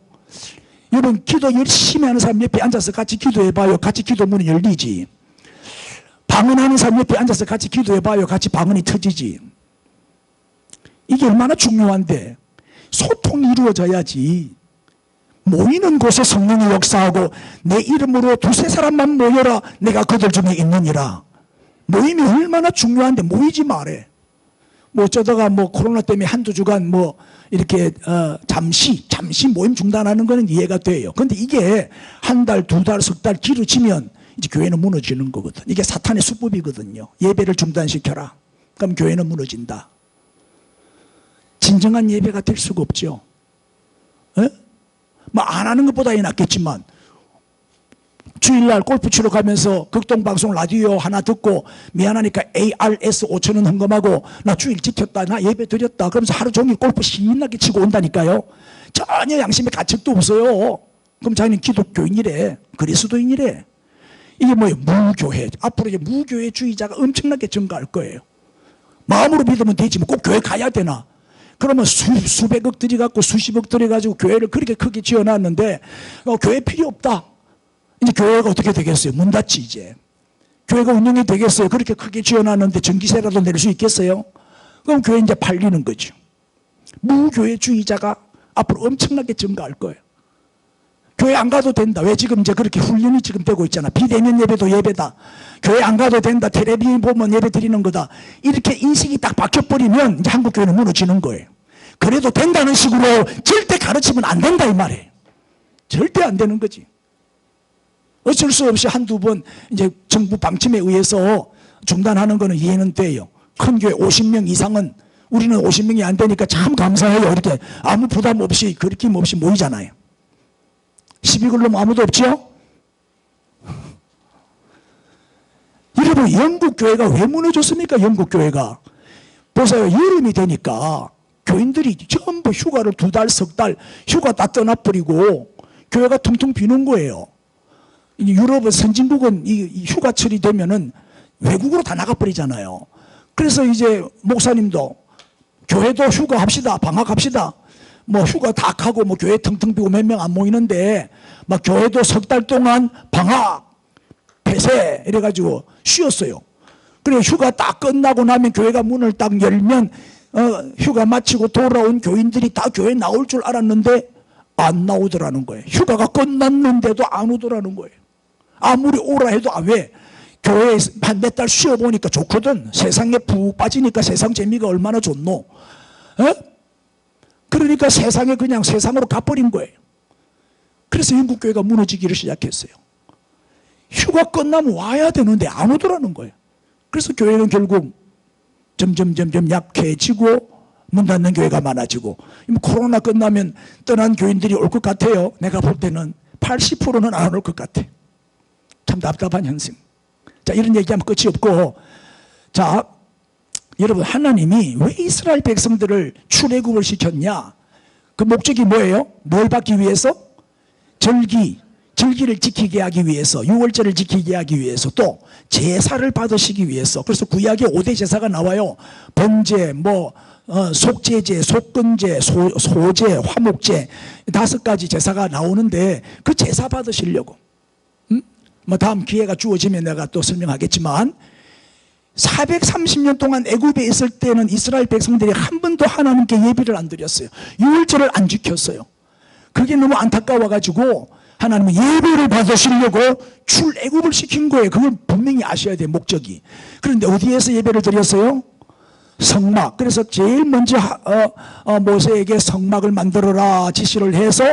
A: 여러분, 기도 열심히 하는 사람 옆에 앉아서 같이 기도해봐요. 같이 기도 문이 열리지. 방언하는 사람 옆에 앉아서 같이 기도해봐요. 같이 방언이 터지지. 이게 얼마나 중요한데, 소통이 이루어져야지. 모이는 곳에 성령이 역사하고 내 이름으로 두세 사람만 모여라, 내가 그들 중에 있느니라. 모임이 얼마나 중요한데 모이지 말해. 뭐 어쩌다가 뭐 코로나 때문에 한두 주간 뭐 이렇게 잠시 모임 중단하는 거는 이해가 돼요. 근데 이게 한 달, 두 달, 석 달 길어지면 이제 교회는 무너지는 거거든. 이게 사탄의 수법이거든요. 예배를 중단시켜라. 그럼 교회는 무너진다. 진정한 예배가 될 수가 없죠. 뭐 안 하는 것보다 낫겠지만, 주일날 골프 치러 가면서 극동방송 라디오 하나 듣고 미안하니까 ARS 5,000원 헌금하고 나 주일 지켰다, 나 예배 드렸다 그러면서 하루 종일 골프 신나게 치고 온다니까요. 전혀 양심의 가책도 없어요. 그럼 자기는 기독교인이래, 그리스도인이래. 이게 뭐예요? 무교회. 앞으로 이제 무교회주의자가 엄청나게 증가할 거예요. 마음으로 믿으면 되지 뭐 꼭 교회 가야 되나? 그러면 수백억 들여갖고 수십억 들여가지고 교회를 그렇게 크게 지어놨는데 교회 필요 없다. 이제 교회가 어떻게 되겠어요? 문 닫지 이제. 교회가 운영이 되겠어요? 그렇게 크게 지어놨는데 전기세라도 낼 수 있겠어요? 그럼 교회 이제 팔리는 거죠. 무교회주의자가 앞으로 엄청나게 증가할 거예요. 교회 안 가도 된다. 왜 지금 이제 그렇게 훈련이 지금 되고 있잖아. 비대면 예배도 예배다. 교회 안 가도 된다. 텔레비전 보면 예배 드리는 거다. 이렇게 인식이 딱 박혀버리면 이제 한국 교회는 무너지는 거예요. 그래도 된다는 식으로 절대 가르치면 안 된다 이 말이에요. 절대 안 되는 거지. 어쩔 수 없이 한두 번 이제 정부 방침에 의해서 중단하는 거는 이해는 돼요. 큰 교회 50명 이상은, 우리는 50명이 안 되니까 참 감사해요. 이렇게 아무 부담 없이 거리낌 없이 모이잖아요. 시비 걸려면 아무도 없지요? 여러분, 영국 교회가 왜 무너졌습니까? 영국 교회가 보세요. 여름이 되니까 교인들이 전부 휴가를 두 달, 석 달 휴가 다 떠나버리고 교회가 텅텅 비는 거예요. 유럽의 선진국은 이 휴가철이 되면은 외국으로 다 나가버리잖아요. 그래서 이제 목사님도 교회도 휴가합시다, 방학합시다. 뭐 휴가 다 가고 뭐 교회 텅텅 비고 몇 명 안 모이는데 막 교회도 석 달 동안 방학, 폐쇄 이래가지고 쉬었어요. 그래 휴가 딱 끝나고 나면 교회가 문을 딱 열면 휴가 마치고 돌아온 교인들이 다 교회 나올 줄 알았는데 안 나오더라는 거예요. 휴가가 끝났는데도 안 오더라는 거예요. 아무리 오라 해도 왜? 교회에 한 몇 달 쉬어보니까 좋거든. 세상에 푹 빠지니까 세상 재미가 얼마나 좋노. 그러니까 세상에 그냥 세상으로 가버린 거예요. 그래서 영국교회가 무너지기를 시작했어요. 휴가 끝나면 와야 되는데 안 오더라는 거예요. 그래서 교회는 결국 점점 약해지고 문 닫는 교회가 많아지고, 코로나 끝나면 떠난 교인들이 올 것 같아요. 내가 볼 때는 80%는 안 올 것 같아. 참 답답한 현실. 자, 이런 얘기하면 끝이 없고, 자, 여러분, 하나님이 왜 이스라엘 백성들을 출애굽을 시켰냐? 그 목적이 뭐예요? 뭘 받기 위해서? 절기를 지키게 하기 위해서, 유월절을 지키게 하기 위해서, 또 제사를 받으시기 위해서. 그래서 구약에 5대 제사가 나와요. 번제, 속죄제, 속건제, 소제, 화목제, 5가지 제사가 나오는데 그 제사 받으시려고. 뭐 다음 기회가 주어지면 내가 또 설명하겠지만 430년 동안 애굽에 있을 때는 이스라엘 백성들이 한 번도 하나님께 예배를 안 드렸어요. 유월절을 안 지켰어요. 그게 너무 안타까워가지고 하나님은 예배를 받으시려고 출애굽을 시킨 거예요. 그걸 분명히 아셔야 돼요, 목적이. 그런데 어디에서 예배를 드렸어요? 성막. 그래서 제일 먼저 모세에게 성막을 만들어라 지시를 해서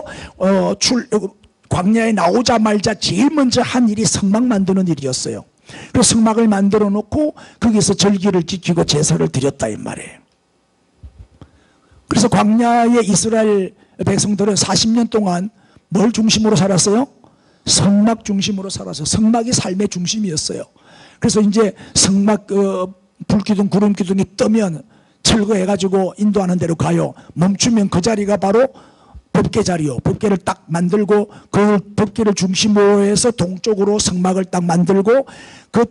A: 광야에 나오자마자 제일 먼저 한 일이 성막 만드는 일이었어요. 그래서 성막을 만들어 놓고 거기서 절기를 지키고 제사를 드렸다 이 말이에요. 그래서 광야의 이스라엘 백성들은 40년 동안 뭘 중심으로 살았어요? 성막 중심으로 살아서 성막이 삶의 중심이었어요. 그래서 이제 성막 불기둥 구름기둥이 뜨면 철거해가지고 인도하는 대로 가요. 멈추면 그 자리가 바로 법궤 자리요. 법궤를 딱 만들고 그 법궤를 중심으로 해서 동쪽으로 성막을 딱 만들고 그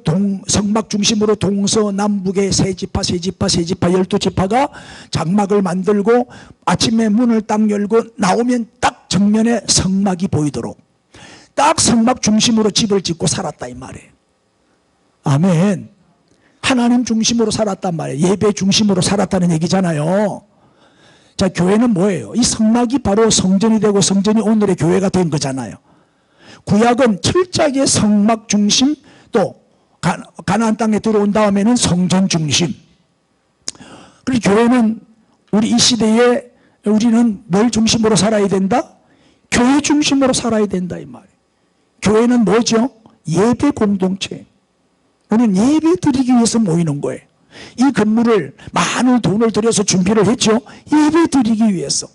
A: 성막 중심으로 동서남북의 세 지파 12지파가 장막을 만들고 아침에 문을 딱 열고 나오면 딱 정면에 성막이 보이도록 딱 성막 중심으로 집을 짓고 살았다 이 말이에요. 아멘. 하나님 중심으로 살았단 말이에요. 예배 중심으로 살았다는 얘기잖아요. 자, 교회는 뭐예요? 이 성막이 바로 성전이 되고 성전이 오늘의 교회가 된 거잖아요. 구약은 철저하게 성막 중심, 또 가나안 땅에 들어온 다음에는 성전 중심. 그리고 교회는 우리 이 시대에 우리는 뭘 중심으로 살아야 된다? 교회 중심으로 살아야 된다 이 말이에요. 교회는 뭐죠? 예배 공동체. 우리는 예배 드리기 위해서 모이는 거예요. 이 건물을 많은 돈을 들여서 준비를 했죠. 예배 드리기 위해서.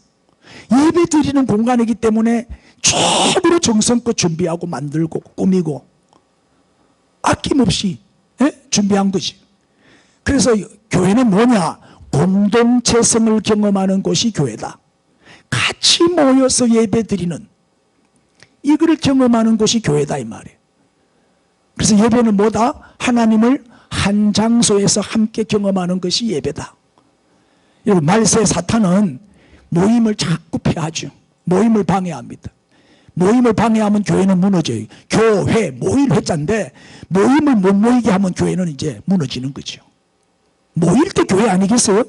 A: 예배 드리는 공간이기 때문에 최고로 정성껏 준비하고 만들고 꾸미고 아낌없이 준비한 거지. 그래서 교회는 뭐냐? 공동체성을 경험하는 곳이 교회다. 같이 모여서 예배 드리는 이거를 경험하는 곳이 교회다 이 말이에요. 그래서 예배는 뭐다? 하나님을 한 장소에서 함께 경험하는 것이 예배다. 여러분, 말세 사탄은 모임을 자꾸 폐하죠. 모임을 방해합니다. 모임을 방해하면 교회는 무너져요. 교회, 모일 회자인데 모임을 못 모이게 하면 교회는 이제 무너지는 거죠. 모일 때 교회 아니겠어요?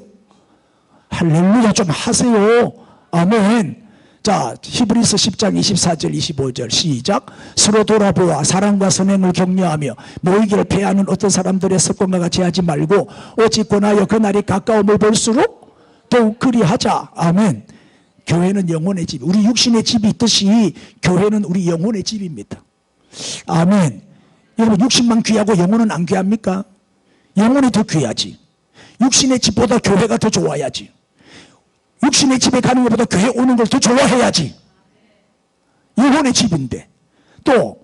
A: 할렐루야 좀 하세요. 아멘. 자, 히브리서 10장 24절 25절 시작. 서로 돌아보아 사랑과 선행을 격려하며 모이기를 폐하는 어떤 사람들의 습관과 같이 하지 말고 오직 권하여 그날이 가까움을 볼수록 더욱 그리하자. 아멘. 교회는 영혼의 집, 우리 육신의 집이 있듯이 교회는 우리 영혼의 집입니다. 아멘. 여러분, 육신만 귀하고 영혼은 안 귀합니까? 영혼이 더 귀하지. 육신의 집보다 교회가 더 좋아야지. 육신의 집에 가는 것보다 교회 오는 걸 더 좋아해야지. 영혼의 집인데. 또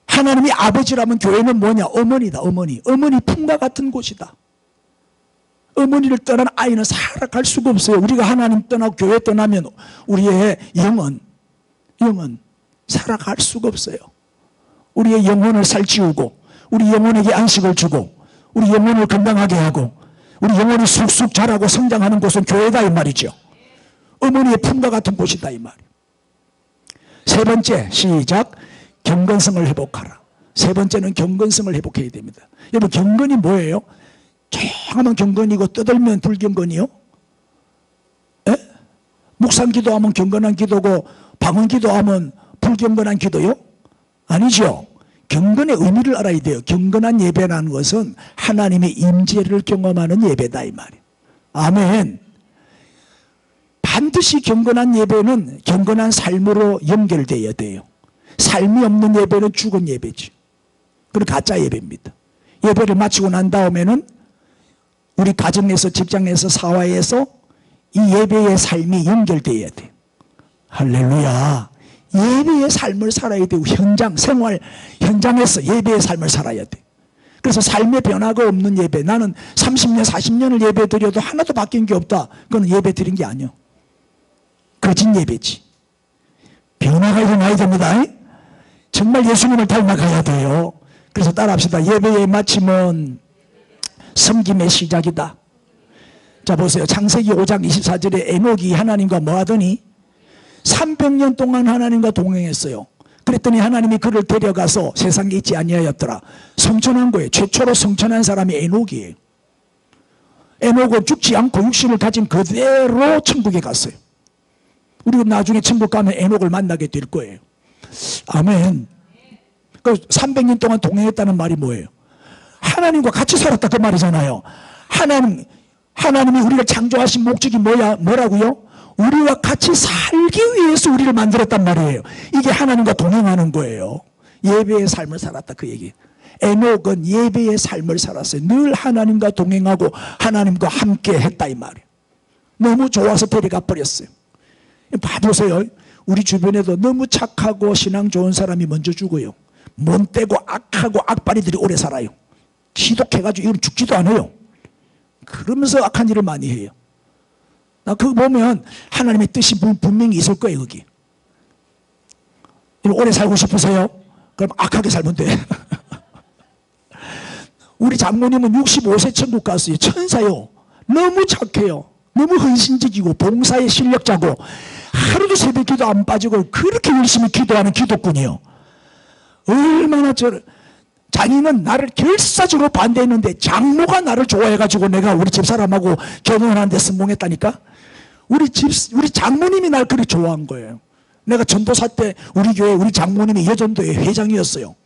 A: 하나님이 아버지라면 교회는 뭐냐? 어머니다. 어머니. 어머니 품과 같은 곳이다. 어머니를 떠난 아이는 살아갈 수가 없어요. 우리가 하나님 떠나고 교회 떠나면 우리의 영은 살아갈 수가 없어요. 우리의 영혼을 살찌우고 우리 영혼에게 안식을 주고 우리 영혼을 건강하게 하고 우리 영혼이 쑥쑥 자라고 성장하는 곳은 교회다 이 말이죠. 어머니의 품과 같은 곳이다 이 말이에요. 세 번째 시작. 경건성을 회복하라. 세 번째는 경건성을 회복해야 됩니다. 여러분, 경건이 뭐예요? 조용하면 경건이고 떠들면 불경건이요? 에? 묵상 기도하면 경건한 기도고 방언 기도하면 불경건한 기도요? 아니죠. 경건의 의미를 알아야 돼요. 경건한 예배라는 것은 하나님의 임재를 경험하는 예배다 이 말이에요. 아멘. 반드시 경건한 예배는 경건한 삶으로 연결되어야 돼요. 삶이 없는 예배는 죽은 예배지. 그건 가짜 예배입니다. 예배를 마치고 난 다음에는 우리 가정에서, 직장에서, 사회에서 이 예배의 삶이 연결되어야 돼요. 할렐루야. 예배의 삶을 살아야 되고 현장, 생활 현장에서 예배의 삶을 살아야 돼. 그래서 삶의 변화가 없는 예배, 나는 30년, 40년을 예배 드려도 하나도 바뀐 게 없다. 그건 예배 드린 게 아니야. 거짓 예배지. 변화가 일어나야 됩니다. 정말 예수님을 닮아가야 돼요. 그래서 따라합시다. 예배의 마침은 섬김의 시작이다. 자, 보세요. 창세기 5장 24절에 에녹이 하나님과 뭐 하더니 300년 동안 하나님과 동행했어요. 그랬더니 하나님이 그를 데려가서 세상에 있지 아니하였더라. 성천한 거예요. 최초로 성천한 사람이 에녹이에요. 에녹은 죽지 않고 육신을 가진 그대로 천국에 갔어요. 우리가 나중에 천국 가면 에녹을 만나게 될 거예요. 아멘. 그 300년 동안 동행했다는 말이 뭐예요? 하나님과 같이 살았다 그 말이잖아요. 하나님이 우리를 창조하신 목적이 뭐라고요? 우리와 같이 살기 위해서 우리를 만들었단 말이에요. 이게 하나님과 동행하는 거예요. 예배의 삶을 살았다 그 얘기. 에녹은 예배의 삶을 살았어요. 늘 하나님과 동행하고 하나님과 함께 했다 이 말이에요. 너무 좋아서 데려가 버렸어요. 봐보세요. 우리 주변에도 너무 착하고 신앙 좋은 사람이 먼저 죽어요. 못되고 악하고 악바리들이 오래 살아요. 지독해가지고 이건 죽지도 않아요. 그러면서 악한 일을 많이 해요. 나 그거 보면 하나님의 뜻이 분명히 있을 거예요. 거기 오래 살고 싶으세요? 그럼 악하게 살면 돼. 우리 장모님은 65세 천국 갔어요. 천사요. 너무 착해요. 너무 헌신적이고 봉사에 실력자고 하루도 새벽기도 안 빠지고 그렇게 열심히 기도하는 기도꾼이에요. 얼마나 자기는 나를 결사적으로 반대했는데 장모가 나를 좋아해가지고 내가 우리 집사람하고 결혼하는데 성공했다니까. 우리 장모님이 날 그렇게 좋아한 거예요. 내가 전도사 때 우리 교회 우리 장모님이 여전도회 회장이었어요.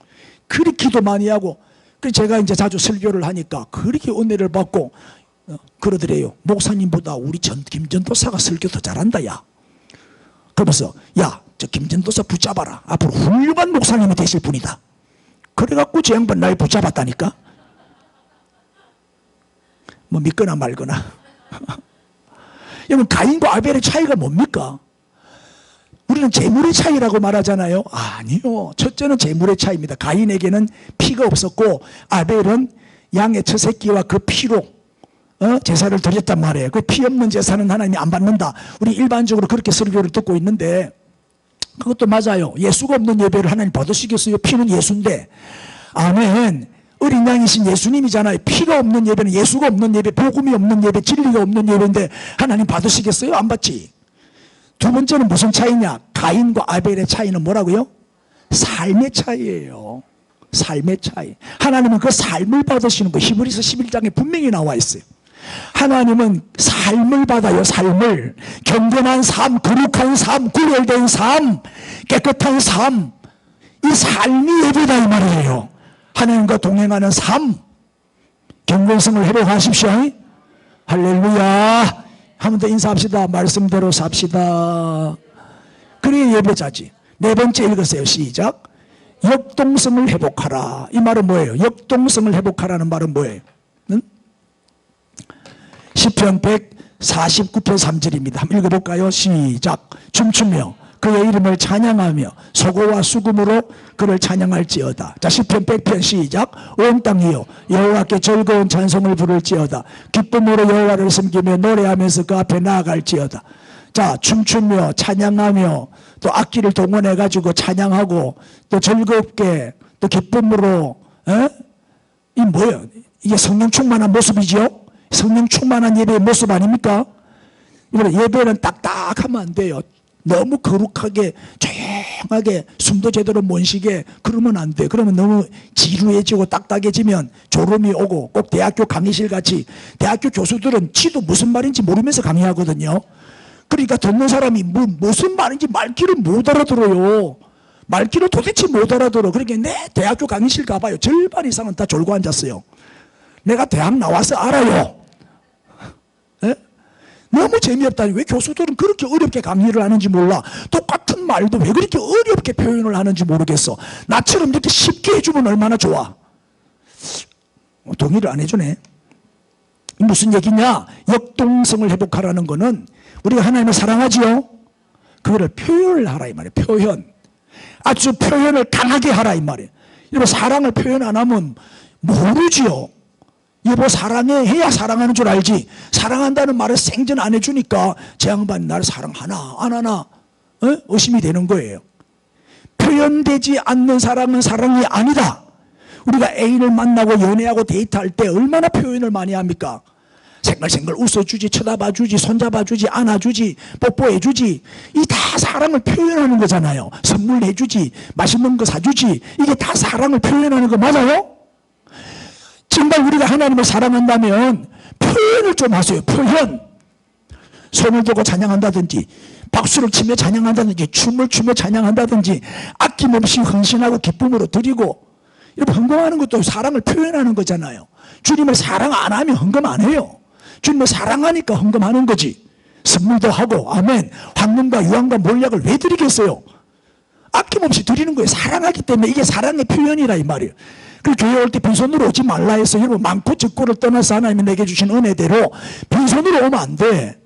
A: 그렇게 기도 많이 하고 그래서 제가 이제 자주 설교를 하니까 그렇게 은혜를 받고 그러더래요. 목사님보다 우리 김전도사가 설교 더 잘한다 야. 그러면서 야 저 김전도사 붙잡아라. 앞으로 훌륭한 목사님이 되실 분이다. 그래갖고 저 양반 날 붙잡았다니까. 뭐 믿거나 말거나. 여러분 가인과 아벨의 차이가 뭡니까? 우리는 재물의 차이라고 말하잖아요. 아니요. 첫째는 재물의 차이입니다. 가인에게는 피가 없었고 아벨은 양의 처새끼와 그 피로 제사를 드렸단 말이에요. 그 피 없는 제사는 하나님이 안 받는다. 우리 일반적으로 그렇게 설교를 듣고 있는데 그것도 맞아요. 예수가 없는 예배를 하나님 받으시겠어요? 피는 예수인데. 아멘. 어린 양이신 예수님이잖아요. 피가 없는 예배는 예수가 없는 예배, 복음이 없는 예배, 진리가 없는 예배인데 하나님 받으시겠어요? 안 받지. 두 번째는 무슨 차이냐? 가인과 아벨의 차이는 뭐라고요? 삶의 차이예요. 삶의 차이. 하나님은 그 삶을 받으시는 거 히브리서 11장에 분명히 나와 있어요. 하나님은 삶을 받아요. 삶을. 경건한 삶, 거룩한 삶, 구별된 삶, 깨끗한 삶. 이 삶이 예배다 이 말이에요. 하나님과 동행하는 삶. 경건성을 회복하십시오. 할렐루야. 한 번 더 인사합시다. 말씀대로 삽시다. 그래 예배자지. 네 번째 읽으세요. 시작. 역동성을 회복하라. 이 말은 뭐예요? 역동성을 회복하라는 말은 뭐예요? 시편 149편 3절입니다. 한번 읽어볼까요? 시작. 춤추며 그의 이름을 찬양하며 소고와 수금으로 그를 찬양할지어다. 자, 시편 100편 시작. 온 땅이여 여호와께 즐거운 찬송을 부를지어다. 기쁨으로 여호와를 섬기며 노래하면서 그 앞에 나아갈지어다. 자, 춤추며 찬양하며 또 악기를 동원해 가지고 찬양하고 또 즐겁게 또 기쁨으로 이 뭐예요? 이게 성령 충만한 모습이죠. 성령 충만한 예배의 모습 아닙니까? 예배는 딱딱하면 안 돼요. 너무 거룩하게 조용하게 숨도 제대로 못 쉬게 그러면 안 돼. 그러면 너무 지루해지고 딱딱해지면 졸음이 오고 꼭 대학교 강의실 같이 대학교 교수들은 지도 무슨 말인지 모르면서 강의하거든요. 그러니까 듣는 사람이 무슨 말인지 말귀를 못 알아들어요. 말귀를 도대체 못 알아들어. 그러니까 내 대학교 강의실 가봐요. 절반 이상은 다 졸고 앉았어요. 내가 대학 나와서 알아요. 에? 너무 재미없다니. 왜 교수들은 그렇게 어렵게 강의를 하는지 몰라. 똑같은 말도 왜 그렇게 어렵게 표현을 하는지 모르겠어. 나처럼 이렇게 쉽게 해주면 얼마나 좋아. 동의를 안 해주네. 무슨 얘기냐? 역동성을 회복하라는 거는 우리가 하나님을 사랑하지요. 그거를 표현을 하라 이 말이에요. 표현. 아주 표현을 강하게 하라 이 말이에요. 여러분 사랑을 표현 안 하면 모르지요. 여보 사랑해 해야 사랑하는 줄 알지. 사랑한다는 말을 생전 안 해주니까 제 양반이 나를 사랑하나 안 하나 의심이 되는 거예요. 표현되지 않는 사랑은 사랑이 아니다. 우리가 애인을 만나고 연애하고 데이트할 때 얼마나 표현을 많이 합니까? 생글생글 웃어주지, 쳐다봐주지, 손잡아주지, 안아주지, 뽀뽀해주지. 이 다 사랑을 표현하는 거잖아요. 선물 내주지, 맛있는 거 사주지. 이게 다 사랑을 표현하는 거 맞아요? 정말 우리가 하나님을 사랑한다면 표현을 좀 하세요. 표현. 손을 들고 찬양한다든지, 박수를 치며 찬양한다든지, 춤을 추며 찬양한다든지, 아낌없이 헌신하고 기쁨으로 드리고, 이렇게 헌금하는 것도 사랑을 표현하는 거잖아요. 주님을 사랑 안 하면 헌금 안 해요. 주님을 사랑하니까 헌금하는 거지. 선물도 하고, 아멘. 황금과 유황과 몰약을 왜 드리겠어요? 아낌없이 드리는 거예요. 사랑하기 때문에. 이게 사랑의 표현이라 이 말이에요. 그리고 교회 올 때 빈손으로 오지 말라 해서 여러분 많고 적고를 떠나서 하나님이 내게 주신 은혜대로 빈손으로 오면 안 돼.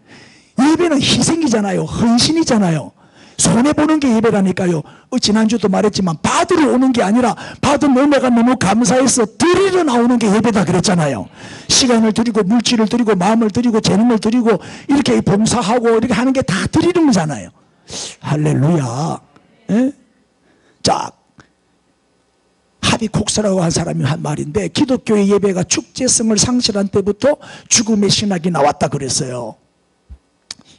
A: 예배는 희생이잖아요. 헌신이잖아요. 손해보는 게 예배라니까요. 지난주도 말했지만 받으러 오는 게 아니라 받은 은혜가 너무 감사해서 드리러 나오는 게 예배다 그랬잖아요. 시간을 드리고 물질을 드리고 마음을 드리고 재능을 드리고 이렇게 봉사하고 이렇게 하는 게 다 드리는 거잖아요. 할렐루야. 예? 자, 하비콕스라고 한 사람이 한 말인데, 기독교의 예배가 축제성을 상실한 때부터 죽음의 신학이 나왔다 그랬어요.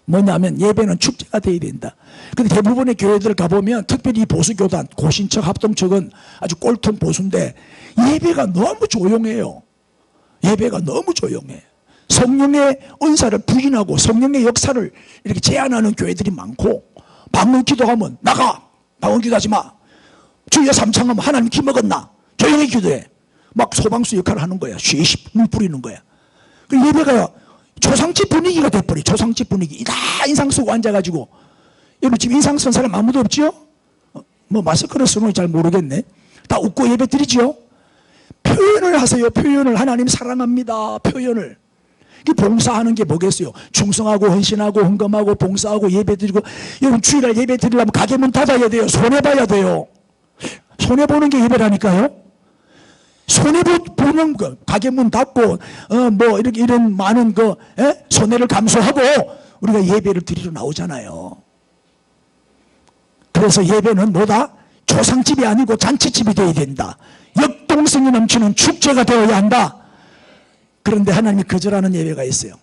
A: 뭐냐면 예배는 축제가 돼야 된다. 근데 대부분의 교회들 가보면, 특별히 보수교단, 고신척, 합동척은 아주 꼴통 보수인데 예배가 너무 조용해요. 예배가 너무 조용해. 성령의 은사를 부인하고 성령의 역사를 이렇게 제한하는 교회들이 많고, 방언 기도하면 나가! 방언 기도하지 마! 주여 삼창하면 하나님 기먹었나? 조용히 기도해. 막 소방수 역할을 하는 거야. 쉬쉬 물 뿌리는 거야. 그 예배가 조상집 분위기가 돼버려. 조상집 분위기. 다 인상 쓰고 앉아가지고. 여러분 지금 인상 쓴 사람 아무도 없지요? 뭐 마스크를 쓰는 잘 모르겠네. 다 웃고 예배 드리죠? 표현을 하세요. 표현을. 하나님 사랑합니다. 표현을. 봉사하는 게 뭐겠어요? 충성하고 헌신하고 헌금하고 봉사하고 예배 드리고. 여러분 주일날 예배 드리려면 가게 문 닫아야 돼요. 손해봐야 돼요. 손해보는 게 예배라니까요. 손해보는 거, 가게 문 닫고, 뭐, 이런 많은 손해를 감수하고 우리가 예배를 드리러 나오잖아요. 그래서 예배는 뭐다? 조상집이 아니고 잔치집이 되어야 된다. 역동성이 넘치는 축제가 되어야 한다. 그런데 하나님이 거절하는 예배가 있어요.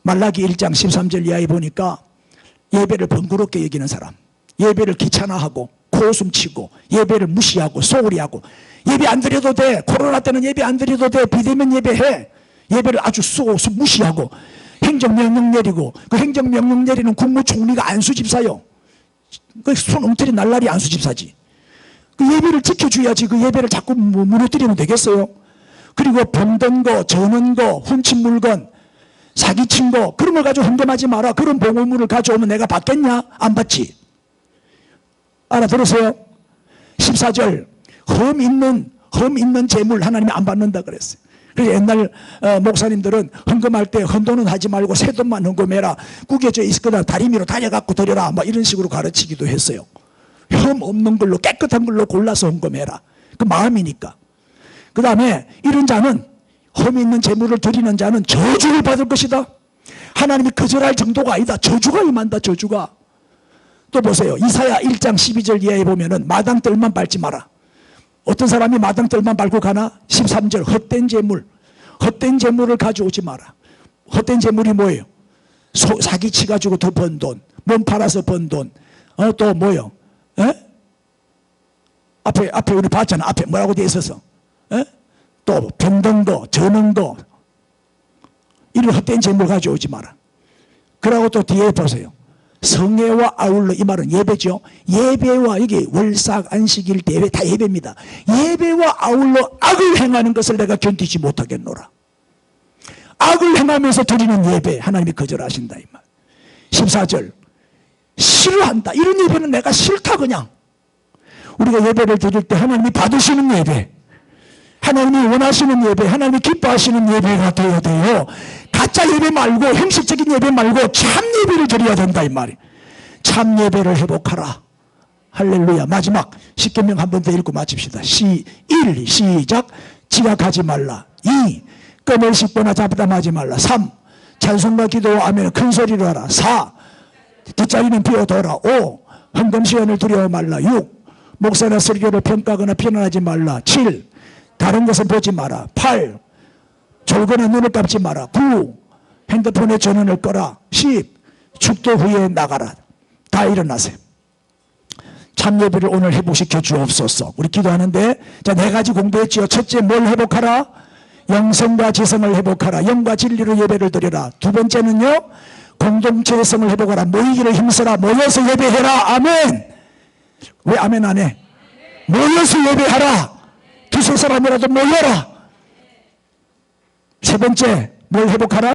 A: 말라기 1장 13절 이하에 보니까 예배를 번거롭게 여기는 사람, 예배를 귀찮아하고 코웃음 치고 예배를 무시하고 소홀히 하고, 예배 안 드려도 돼, 코로나 때는 예배 안 드려도 돼, 비대면 예배해, 예배를 아주 무시하고 행정명령 내리고, 그 행정명령 내리는 국무총리가 안수집사요. 그 손 엉터리 날라리 안수집사지. 그 예배를 지켜줘야지. 그 예배를 자꾸 무너뜨리면 되겠어요? 그리고 병든 거, 저는 거, 훔친 물건, 사기친 거, 그런 걸 가지고 헌금하지 마라. 그런 보물을 가져오면 내가 받겠냐? 안 받지. 알아들으세요? 14절 흠 있는 재물 하나님이 안 받는다 그랬어요. 그래서 옛날 목사님들은 헌금할 때 헌돈은 하지 말고 새돈만 헌금해라. 구겨져 있거나 다리미로 다려갖고 드려라. 막 이런 식으로 가르치기도 했어요. 흠 없는 걸로 깨끗한 걸로 골라서 헌금해라. 그 마음이니까. 그 다음에 이런 자는, 흠 있는 재물을 드리는 자는 저주를 받을 것이다. 하나님이 거절할 정도가 아니다. 저주가 임한다. 저주가. 또 보세요. 이사야 1장 12절 이하에 보면은 마당뜰만 밟지 마라. 어떤 사람이 마당뜰만 밟고 가나? 13절 헛된 재물을 가져오지 마라. 헛된 재물이 뭐예요? 사기치 가지고 더 번 돈, 몸 팔아서 번 돈, 또 뭐요? 앞에 우리 봤잖아. 앞에 뭐라고 돼 있어서, 또 병든 거, 저는 거, 이런 헛된 재물 가져오지 마라. 그러고 또 뒤에 보세요. 성회와 아울러, 이 말은 예배죠. 예배와, 여기 월삭, 안식일, 대회 다 예배입니다. 예배와 아울러 악을 행하는 것을 내가 견디지 못하겠노라. 악을 행하면서 드리는 예배 하나님이 거절하신다 이 말. 14절 싫어한다. 이런 예배는 내가 싫다. 그냥 우리가 예배를 드릴 때 하나님이 받으시는 예배, 하나님이 원하시는 예배, 하나님이 기뻐하시는 예배가 되어야 돼요. 가짜 예배 말고, 형식적인 예배 말고 참 예배를 드려야 된다 이 말이에요. 참 예배를 회복하라. 할렐루야. 마지막 십계명 한 번 더 읽고 마칩시다. 1. 시작. 지각하지 말라. 2. 껌을 씹거나 잡담하지 말라. 3. 찬송과 기도와 아멘 큰 소리로 하라. 4. 뒷자리는 비워둬라. 5. 헌금 시간을 두려워 말라. 6. 목사나 설교를 평가하거나 비난하지 말라. 7. 다른 것은 보지 마라. 8. 졸거나 눈을 감지 마라. 9. 핸드폰에 전원을 꺼라. 10. 축도 후에 나가라. 다 일어나세요. 참예배를 오늘 회복시켜 주옵소서. 우리 기도하는데, 자, 4가지 공부했지요. 첫째, 뭘 회복하라? 영성과 지성을 회복하라. 영과 진리로 예배를 드려라. 두 번째는요, 공동체의 성을 회복하라. 모이기를 힘써라. 모여서 예배해라. 아멘. 왜 아멘 안 해? 모여서 예배하라. 두세 사람이라도 모여라. 세 번째, 뭘 회복하라?